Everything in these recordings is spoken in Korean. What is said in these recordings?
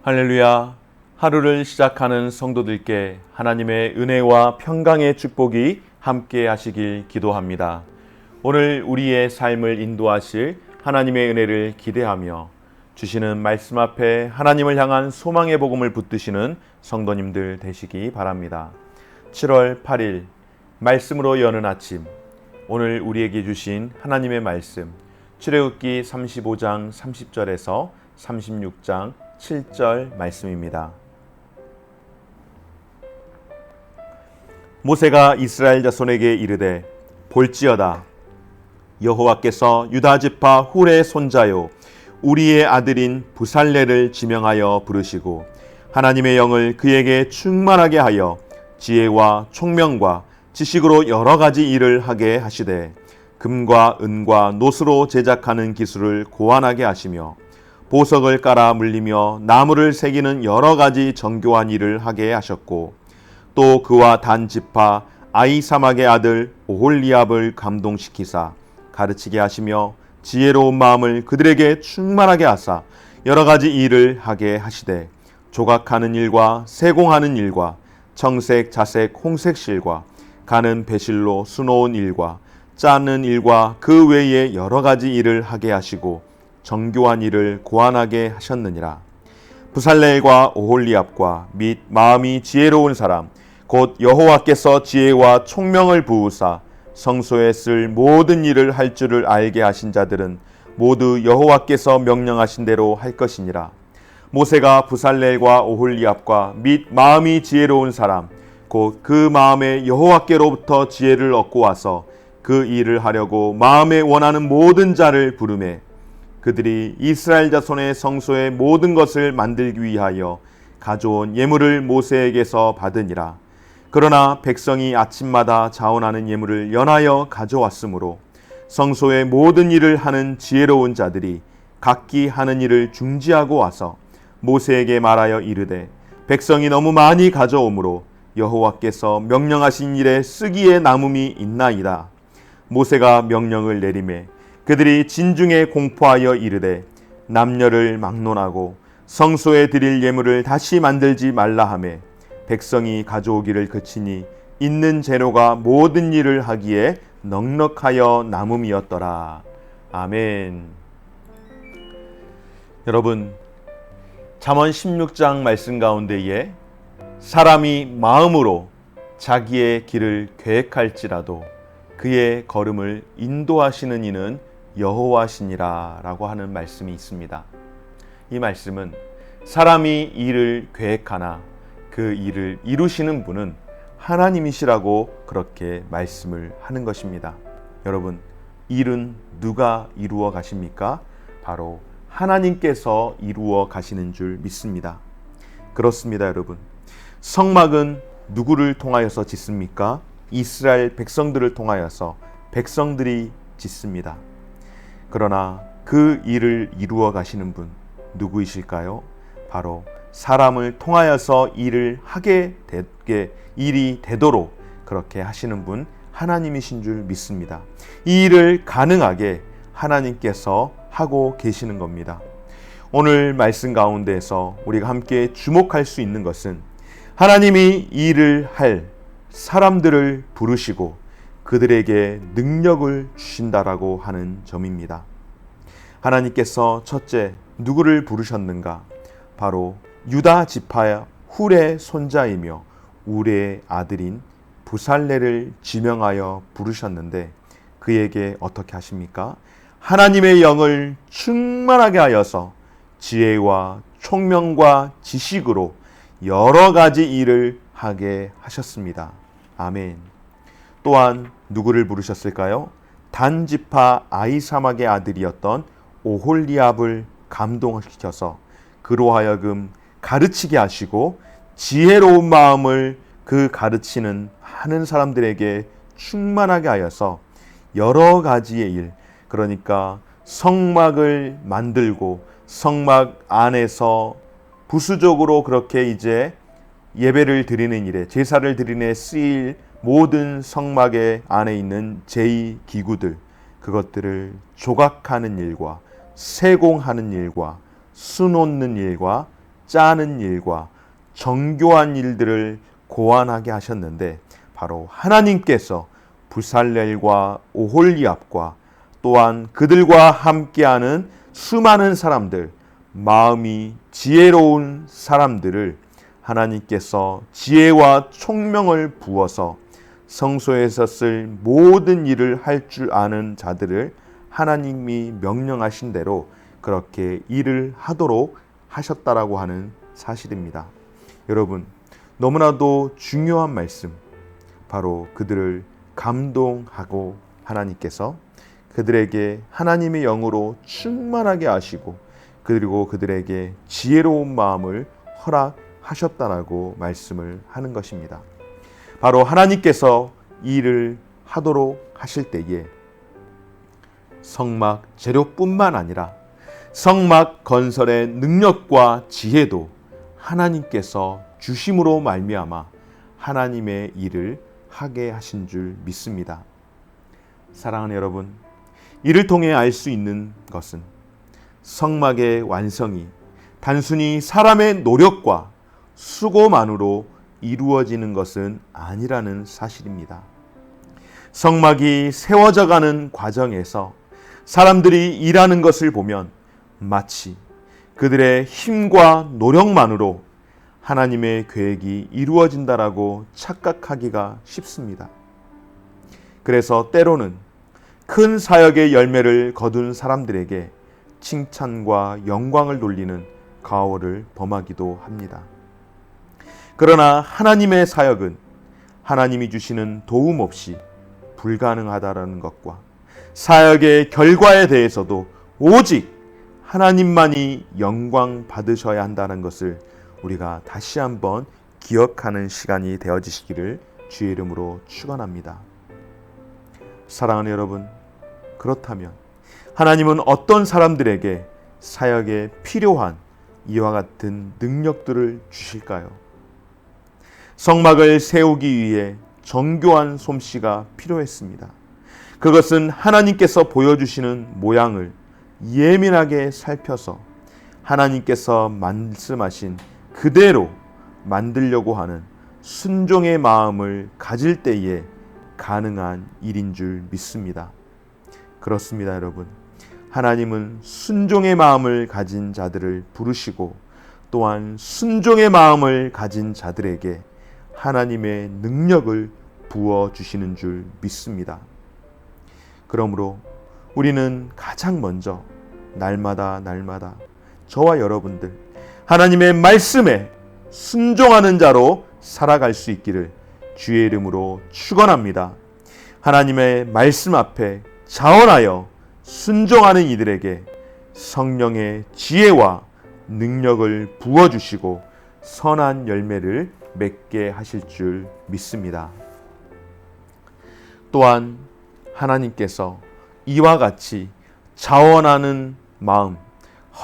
할렐루야. 하루를 시작하는 성도들께 하나님의 은혜와 평강의 축복이 함께 하시길 기도합니다. 오늘 우리의 삶을 인도하실 하나님의 은혜를 기대하며 주시는 말씀 앞에 하나님을 향한 소망의 복음을 붙드시는 성도님들 되시기 바랍니다. 7월 8일 말씀으로 여는 아침, 오늘 우리에게 주신 하나님의 말씀 출애굽기 35장 30절에서 36장 7절 말씀입니다. 모세가 이스라엘 자손에게 이르되 볼지어다 여호와께서 유다 지파 훌의 손자요 우리의 아들인 부살레를 지명하여 부르시고 하나님의 영을 그에게 충만하게 하여 지혜와 총명과 지식으로 여러 가지 일을 하게 하시되 금과 은과 노스로 제작하는 기술을 고안하게 하시며 보석을 깔아 물리며 나무를 새기는 여러 가지 정교한 일을 하게 하셨고 또 그와 단 지파 아히사막의 아들 오홀리압을 감동시키사 가르치게 하시며 지혜로운 마음을 그들에게 충만하게 하사 여러 가지 일을 하게 하시되 조각하는 일과 세공하는 일과 청색, 자색, 홍색 실과 가는 배실로 수놓은 일과 짜는 일과 그 외에 여러 가지 일을 하게 하시고 정교한 일을 고안하게 하셨느니라. 부살렐과 오홀리압과 및 마음이 지혜로운 사람 곧 여호와께서 지혜와 총명을 부으사 성소에 쓸 모든 일을 할 줄을 알게 하신 자들은 모두 여호와께서 명령하신 대로 할 것이니라. 모세가 부살렐과 오홀리압과 및 마음이 지혜로운 사람 곧 그 마음에 여호와께로부터 지혜를 얻고 와서 그 일을 하려고 마음에 원하는 모든 자를 부르매 그들이 이스라엘 자손의 성소의 모든 것을 만들기 위하여 가져온 예물을 모세에게서 받으니라. 그러나 백성이 아침마다 자원하는 예물을 연하여 가져왔으므로 성소의 모든 일을 하는 지혜로운 자들이 각기 하는 일을 중지하고 와서 모세에게 말하여 이르되 백성이 너무 많이 가져오므로 여호와께서 명령하신 일에 쓰기에 남음이 있나이다. 모세가 명령을 내리매 그들이 진중에 공포하여 이르되 남녀를 막론하고 성소에 드릴 예물을 다시 만들지 말라 하매 백성이 가져오기를 그치니 있는 재료가 모든 일을 하기에 넉넉하여 남음이었더라. 아멘. 여러분, 잠언 16장 말씀 가운데에 사람이 마음으로 자기의 길을 계획할지라도 그의 걸음을 인도하시는 이는 여호와시니라 라고 하는 말씀이 있습니다. 이 말씀은 사람이 일을 계획하나 그 일을 이루시는 분은 하나님이시라고 그렇게 말씀을 하는 것입니다. 여러분, 일은 누가 이루어 가십니까? 바로 하나님께서 이루어 가시는 줄 믿습니다. 그렇습니다, 여러분. 성막은 누구를 통하여서 짓습니까? 이스라엘 백성들을 통하여서 백성들이 짓습니다. 그러나 그 일을 이루어 가시는 분 누구이실까요? 바로 사람을 통하여서 일을 하게 되게 일이 되도록 그렇게 하시는 분 하나님이신 줄 믿습니다. 이 일을 가능하게 하나님께서 하고 계시는 겁니다. 오늘 말씀 가운데에서 우리가 함께 주목할 수 있는 것은 하나님이 이 일을 할 사람들을 부르시고 그들에게 능력을 주신다라고 하는 점입니다. 하나님께서 첫째 누구를 부르셨는가? 바로 유다 지파 훌의 손자이며 우리의 아들인 부살레를 지명하여 부르셨는데 그에게 어떻게 하십니까? 하나님의 영을 충만하게 하여서 지혜와 총명과 지식으로 여러 가지 일을 하게 하셨습니다. 아멘. 또한 누구를 부르셨을까요? 단 지파 아히사막의 아들이었던 오홀리압을 감동시켜서 그로 하여금 가르치게 하시고 지혜로운 마음을 그 가르치는 하는 사람들에게 충만하게 하여서 여러 가지의 일, 그러니까 성막을 만들고 성막 안에서 부수적으로 그렇게 이제 예배를 드리는 일에 제사를 드리는 데 쓰일 모든 성막의 안에 있는 제2기구들 그것들을 조각하는 일과 세공하는 일과 수놓는 일과 짜는 일과 정교한 일들을 고안하게 하셨는데 바로 하나님께서 부살렐과 오홀리압과 또한 그들과 함께하는 수많은 사람들, 마음이 지혜로운 사람들을 하나님께서 지혜와 총명을 부어서 성소에서 쓸 모든 일을 할 줄 아는 자들을 하나님이 명령하신 대로 그렇게 일을 하도록 하셨다라고 하는 사실입니다. 여러분, 너무나도 중요한 말씀, 바로 그들을 감동하고 하나님께서 그들에게 하나님의 영으로 충만하게 하시고 그리고 그들에게 지혜로운 마음을 허락하셨다라고 말씀을 하는 것입니다. 바로 하나님께서 일을 하도록 하실 때에 성막 재료뿐만 아니라 성막 건설의 능력과 지혜도 하나님께서 주심으로 말미암아 하나님의 일을 하게 하신 줄 믿습니다. 사랑하는 여러분, 이를 통해 알 수 있는 것은 성막의 완성이 단순히 사람의 노력과 수고만으로 이루어지는 것은 아니라는 사실입니다. 성막이 세워져 가는 과정에서 사람들이 일하는 것을 보면 마치 그들의 힘과 노력만으로 하나님의 계획이 이루어진다라고 착각하기가 쉽습니다. 그래서 때로는 큰 사역의 열매를 거둔 사람들에게 칭찬과 영광을 돌리는 가오를 범하기도 합니다. 그러나 하나님의 사역은 하나님이 주시는 도움 없이 불가능하다라는 것과 사역의 결과에 대해서도 오직 하나님만이 영광 받으셔야 한다는 것을 우리가 다시 한번 기억하는 시간이 되어지시기를 주의 이름으로 축원합니다. 사랑하는 여러분, 그렇다면 하나님은 어떤 사람들에게 사역에 필요한 이와 같은 능력들을 주실까요? 성막을 세우기 위해 정교한 솜씨가 필요했습니다. 그것은 하나님께서 보여주시는 모양을 예민하게 살펴서 하나님께서 말씀하신 그대로 만들려고 하는 순종의 마음을 가질 때에 가능한 일인 줄 믿습니다. 그렇습니다, 여러분. 하나님은 순종의 마음을 가진 자들을 부르시고 또한 순종의 마음을 가진 자들에게 하나님의 능력을 부어주시는 줄 믿습니다. 그러므로 우리는 가장 먼저 날마다 저와 여러분들 하나님의 말씀에 순종하는 자로 살아갈 수 있기를 주의 이름으로 축원합니다. 하나님의 말씀 앞에 자원하여 순종하는 이들에게 성령의 지혜와 능력을 부어주시고 선한 열매를 맺게 하실 줄 믿습니다. 또한 하나님께서 이와 같이 자원하는 마음,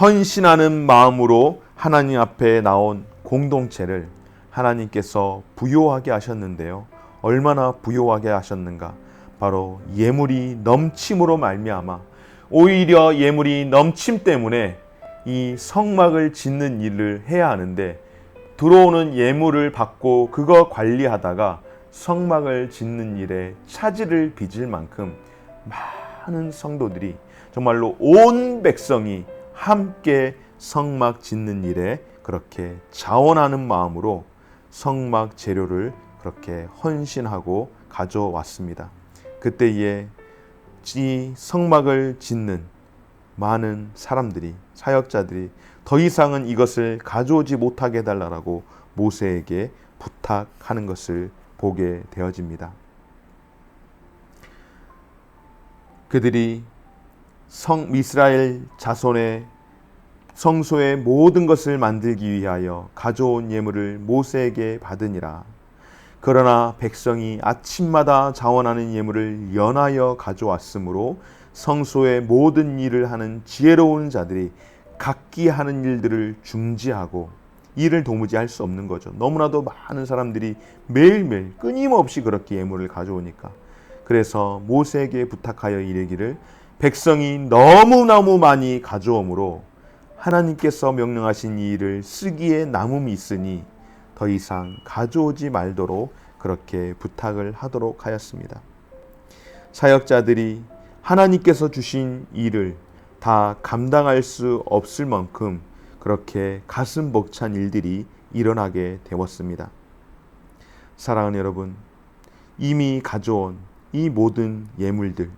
헌신하는 마음으로 하나님 앞에 나온 공동체를 하나님께서 부요하게 하셨는데요. 얼마나 부요하게 하셨는가? 바로 예물이 넘침으로 말미암아 오히려 예물이 넘침 때문에 이 성막을 짓는 일을 해야 하는데 들어오는 예물을 받고 그거 관리하다가 성막을 짓는 일에 차질을 빚을 만큼 많은 성도들이 정말로 온 백성이 함께 성막 짓는 일에 그렇게 자원하는 마음으로 성막 재료를 그렇게 헌신하고 가져왔습니다. 그때에 이 성막을 짓는 많은 사람들이, 사역자들이 더 이상은 이것을 가져오지 못하게 해달라고 모세에게 부탁하는 것을 보게 되어집니다. 그들이 이스라엘 자손의 성소의 모든 것을 만들기 위하여 가져온 예물을 모세에게 받으니라. 그러나 백성이 아침마다 자원하는 예물을 연하여 가져왔으므로 성소의 모든 일을 하는 지혜로운 자들이 각기 하는 일들을 중지하고 일을 도무지 할 수 없는 거죠. 너무나도 많은 사람들이 매일매일 끊임없이 그렇게 예물을 가져오니까. 그래서 모세에게 부탁하여 이르기를 백성이 너무너무 많이 가져오므로 하나님께서 명령하신 이 일을 쓰기에 남음이 있으니 더 이상 가져오지 말도록 그렇게 부탁을 하도록 하였습니다. 사역자들이 하나님께서 주신 일을 다 감당할 수 없을 만큼 그렇게 가슴 벅찬 일들이 일어나게 되었습니다. 사랑하는 여러분, 이미 가져온 이 모든 예물들,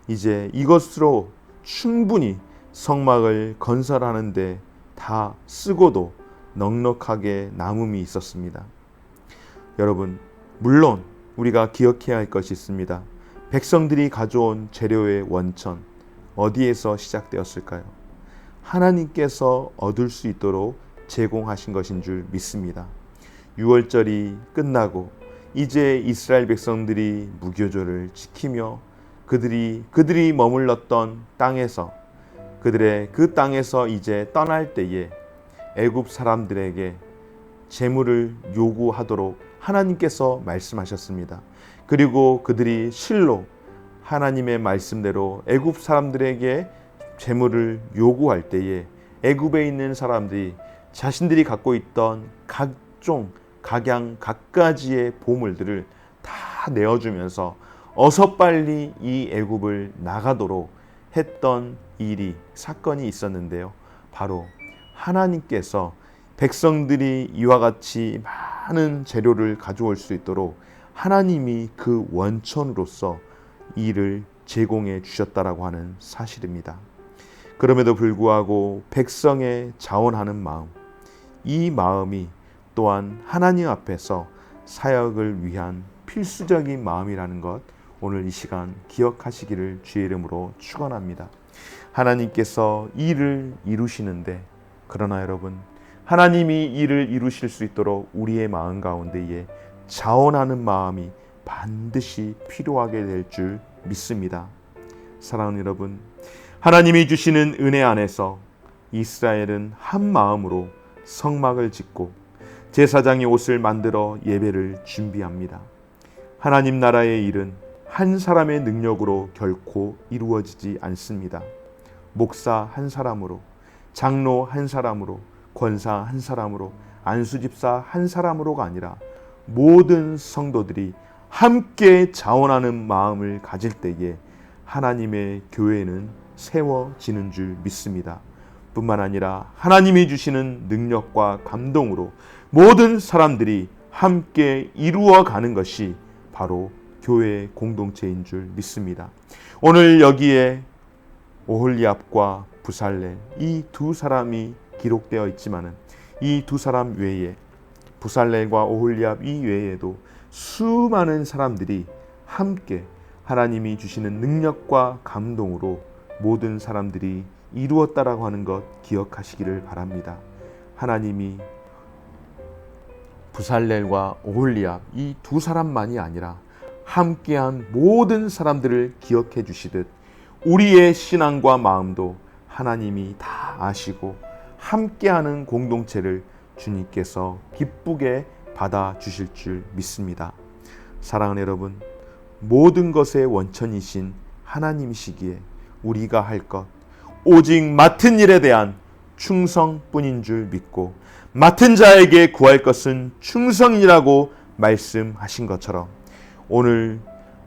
이제 이것으로 충분히 성막을 건설하는데 다 쓰고도 넉넉하게 남음이 있었습니다. 여러분, 물론 우리가 기억해야 할 것이 있습니다. 백성들이 가져온 재료의 원천, 어디에서 시작되었을까요? 하나님께서 얻을 수 있도록 제공하신 것인 줄 믿습니다. 유월절이 끝나고 이제 이스라엘 백성들이 무교절을 지키며 그들이 머물렀던 땅에서 그들의 그 땅에서 이제 떠날 때에 애굽 사람들에게 재물을 요구하도록 하나님께서 말씀하셨습니다. 그리고 그들이 실로 하나님의 말씀대로 애굽 사람들에게 재물을 요구할 때에 애굽에 있는 사람들이 자신들이 갖고 있던 각종 각양 각가지의 보물들을 다 내어주면서 어서 빨리 이 애굽을 나가도록 했던 사건이 있었는데요. 바로 하나님께서 백성들이 이와 같이 많은 재료를 가져올 수 있도록 하나님이 그 원천으로서 이를 제공해 주셨다라고 하는 사실입니다. 그럼에도 불구하고 백성의 자원하는 마음, 이 마음이 또한 하나님 앞에서 사역을 위한 필수적인 마음이라는 것, 오늘 이 시간 기억하시기를 주의 이름으로 축원합니다. 하나님께서 일을 이루시는데, 그러나 여러분, 하나님이 일을 이루실 수 있도록 우리의 마음 가운데에 자원하는 마음이 반드시 필요하게 될 줄 믿습니다. 사랑하는 여러분, 하나님이 주시는 은혜 안에서 이스라엘은 한 마음으로 성막을 짓고 제사장이 옷을 만들어 예배를 준비합니다. 하나님 나라의 일은 한 사람의 능력으로 결코 이루어지지 않습니다. 목사 한 사람으로, 장로 한 사람으로, 권사 한 사람으로, 안수집사 한 사람으로가 아니라 모든 성도들이 함께 자원하는 마음을 가질 때에 하나님의 교회는 세워지는 줄 믿습니다. 뿐만 아니라 하나님이 주시는 능력과 감동으로 모든 사람들이 함께 이루어가는 것이 바로 교회의 공동체인 줄 믿습니다. 오늘 여기에 오홀리압과 부살렐, 이 두 사람이 기록되어 있지만은 이 두 사람 외에, 부살렐과 오홀리압 이 외에도 수많은 사람들이 함께 하나님이 주시는 능력과 감동으로 모든 사람들이 이루었다라고 하는 것 기억하시기를 바랍니다. 하나님이 부살렐과 오홀리압 이 두 사람만이 아니라 함께한 모든 사람들을 기억해 주시듯 우리의 신앙과 마음도 하나님이 다 아시고 함께하는 공동체를 주님께서 기쁘게 받아주실 줄 믿습니다. 사랑하는 여러분, 모든 것의 원천이신 하나님이시기에 우리가 할 것 오직 맡은 일에 대한 충성뿐인 줄 믿고 맡은 자에게 구할 것은 충성이라고 말씀하신 것처럼 오늘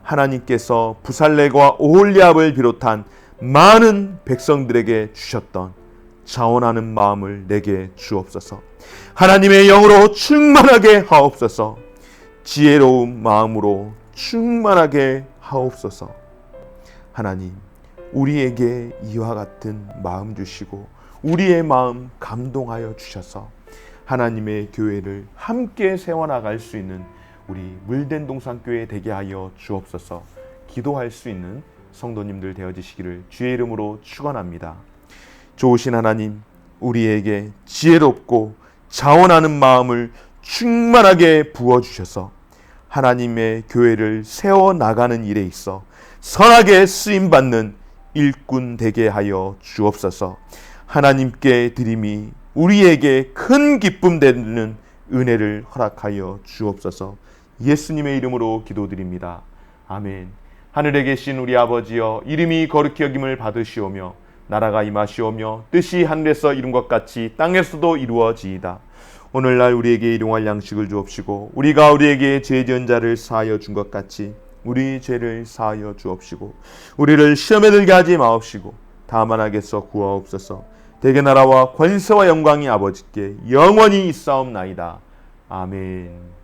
하나님께서 부살렐과 오홀리압을 비롯한 많은 백성들에게 주셨던 자원하는 마음을 내게 주옵소서. 하나님의 영으로 충만하게 하옵소서. 지혜로운 마음으로 충만하게 하옵소서. 하나님, 우리에게 이와 같은 마음 주시고 우리의 마음 감동하여 주셔서 하나님의 교회를 함께 세워나갈 수 있는 우리 물된 동산교회 되게 하여 주옵소서. 기도할 수 있는 성도님들 되어지시기를 주의 이름으로 축원합니다. 좋으신 하나님, 우리에게 지혜롭고 자원하는 마음을 충만하게 부어주셔서 하나님의 교회를 세워나가는 일에 있어 선하게 쓰임받는 일꾼 되게 하여 주옵소서. 하나님께 드림이 우리에게 큰 기쁨 되는 은혜를 허락하여 주옵소서. 예수님의 이름으로 기도드립니다. 아멘. 하늘에 계신 우리 아버지여, 이름이 거룩히 여김을 받으시오며 나라가 임하시오며 뜻이 하늘에서 이룬 것 같이 땅에서도 이루어지이다. 오늘날 우리에게 일용할 양식을 주옵시고 우리가 우리에게 죄 지은 자를 사하여 준 것 같이 우리 죄를 사하여 주옵시고 우리를 시험에 들게 하지 마옵시고 다만 악에서 구하옵소서. 대개 나라와 권세와 영광이 아버지께 영원히 있사옵나이다. 아멘.